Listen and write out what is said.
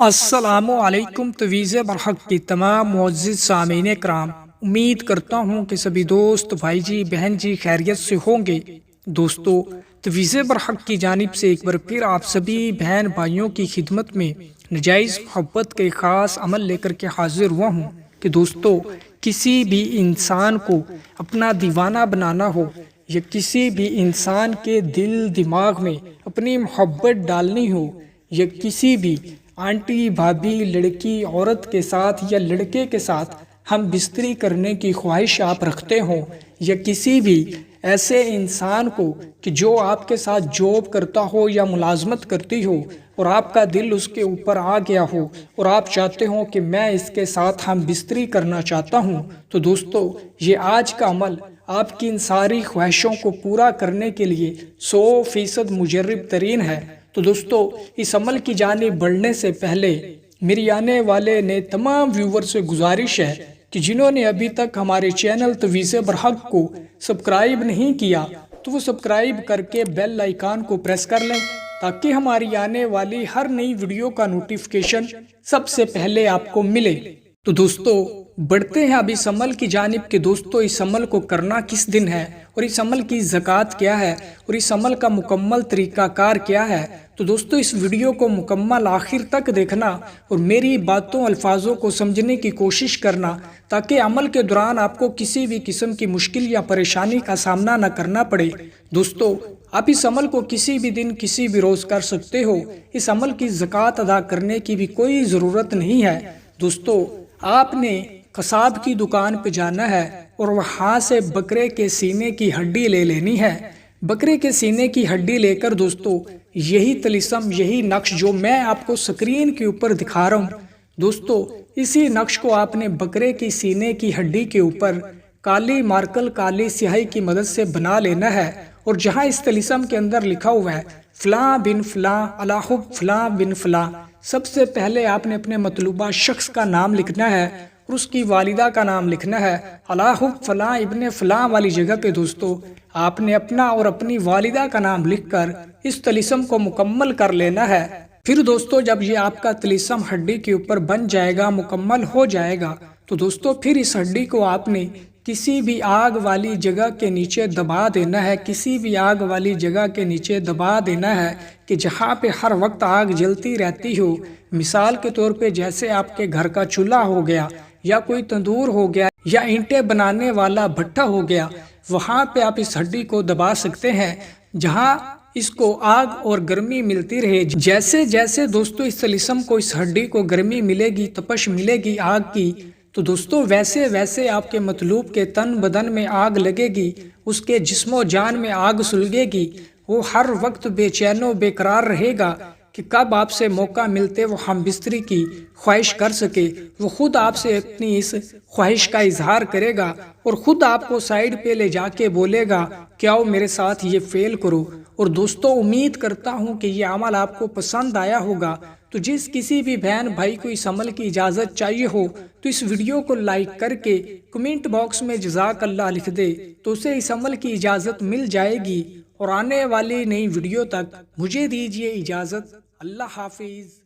السلام علیکم تویز برحق کی تمام معزز سامعین کرام، امید کرتا ہوں کہ سبھی دوست بھائی جی بہن جی خیریت سے ہوں گے۔ دوستو، تویز برحق کی جانب سے ایک بار پھر آپ سبھی بہن بھائیوں کی خدمت میں نجائز محبت کے خاص عمل لے کر کے حاضر ہوا ہوں کہ دوستو، کسی بھی انسان کو اپنا دیوانہ بنانا ہو یا کسی بھی انسان کے دل دماغ میں اپنی محبت ڈالنی ہو یا کسی بھی آنٹی بھابھی لڑکی عورت کے ساتھ یا لڑکے کے ساتھ ہم بستری کرنے کی خواہش آپ رکھتے ہوں یا کسی بھی ایسے انسان کو کہ جو آپ کے ساتھ جاب کرتا ہو یا ملازمت کرتی ہو اور آپ کا دل اس کے اوپر آ گیا ہو اور آپ چاہتے ہو کہ میں اس کے ساتھ ہم بستری کرنا چاہتا ہوں، تو دوستو یہ آج کا عمل آپ کی ان ساری خواہشوں کو پورا کرنے کے لیے 100% مجرب ترین ہے۔ تو دوستو، اس عمل کی جانب بڑھنے سے پہلے میری آنے والے نے تمام ویور سے گزارش ہے کہ جنہوں نے ابھی تک ہمارے چینل تویز برحق کو سبسکرائب نہیں کیا تو وہ سبسکرائب کر کے بیل آئیکن کو پریس کر لیں تاکہ ہماری آنے والی ہر نئی ویڈیو کا نوٹیفیکیشن سب سے پہلے آپ کو ملے۔ تو دوستو، بڑھتے ہیں اب اس عمل کی جانب کہ دوستو اس عمل کو کرنا کس دن ہے اور اس عمل کی زکوٰۃ کیا ہے اور اس عمل کا مکمل طریقہ کار کیا ہے۔ تو دوستو اس ویڈیو کو مکمل آخر تک دیکھنا اور میری باتوں الفاظوں کو سمجھنے کی کوشش کرنا تاکہ عمل کے دوران آپ کو کسی بھی قسم کی مشکل یا پریشانی کا سامنا نہ کرنا پڑے۔ دوستو، آپ اس عمل کو کسی بھی دن کسی بھی روز کر سکتے ہو، اس عمل کی زکوٰۃ ادا کرنے کی بھی کوئی ضرورت نہیں ہے۔ دوستو، آپ نے قصاب کی دکان پہ جانا ہے اور وہاں سے بکرے کے سینے کی ہڈی لے لینی ہے۔ بکرے کے سینے کی ہڈی لے کر دوستو یہی طلسم، یہی نقش جو میں آپ کو سکرین کے اوپر دکھا رہا ہوں، دوستو اسی نقش کو آپ نے بکرے کی سینے کی ہڈی کے اوپر کالی مارکل کالی سیاہی کی مدد سے بنا لینا ہے، اور جہاں اس طلسم کے اندر لکھا ہوا ہے فلاں بن فلاں علی حب فلاں بن فلاں، سب سے پہلے آپ نے اپنے مطلوبہ شخص کا نام لکھنا ہے اور اس کی والدہ کا نام لکھنا ہے۔ علی حب فلاں ابن فلاں والی جگہ پہ دوستو آپ نے اپنا اور اپنی والدہ کا نام لکھ کر اس طلسم کو مکمل کر لینا ہے۔ پھر دوستو جب یہ آپ کا طلسم ہڈی کے اوپر بن جائے گا، مکمل ہو جائے گا، تو دوستو پھر اس ہڈی کو آپ نے کسی بھی آگ والی جگہ کے نیچے دبا دینا ہے، کسی بھی آگ والی جگہ کے نیچے دبا دینا ہے کہ جہاں پہ ہر وقت آگ جلتی رہتی ہو۔ مثال کے طور پہ جیسے آپ کے گھر کا چولہا ہو گیا یا کوئی تندور ہو گیا یا اینٹیں بنانے والا بھٹا ہو گیا، وہاں پہ آپ اس ہڈی کو دبا سکتے ہیں جہاں اس کو آگ اور گرمی ملتی رہے۔ جیسے جیسے دوستو اس طلسم کو، اس ہڈی کو گرمی ملے گی، تپش ملے گی آگ کی، تو دوستو ویسے ویسے آپ کے مطلوب کے تن بدن میں آگ لگے گی، اس کے جسم و جان میں آگ سلگے گی، وہ ہر وقت بے چین و بے قرار رہے گا کہ کب آپ سے موقع ملتے وہ ہم بستری کی خواہش کر سکے۔ وہ خود آپ سے اپنی اس خواہش کا اظہار کرے گا اور خود آپ کو سائیڈ پہ لے جا کے بولے گا کہ آؤ میرے ساتھ یہ فیل کرو۔ اور دوستو امید کرتا ہوں کہ یہ عمل آپ کو پسند آیا ہوگا، تو جس کسی بھی بہن بھائی کو اس عمل کی اجازت چاہیے ہو تو اس ویڈیو کو لائک کر کے کمنٹ باکس میں جزاک اللہ لکھ دے تو اسے اس عمل کی اجازت مل جائے گی۔ اور آنے والی نئی ویڈیو تک مجھے دیجیے اجازت۔ اللہ حافظ۔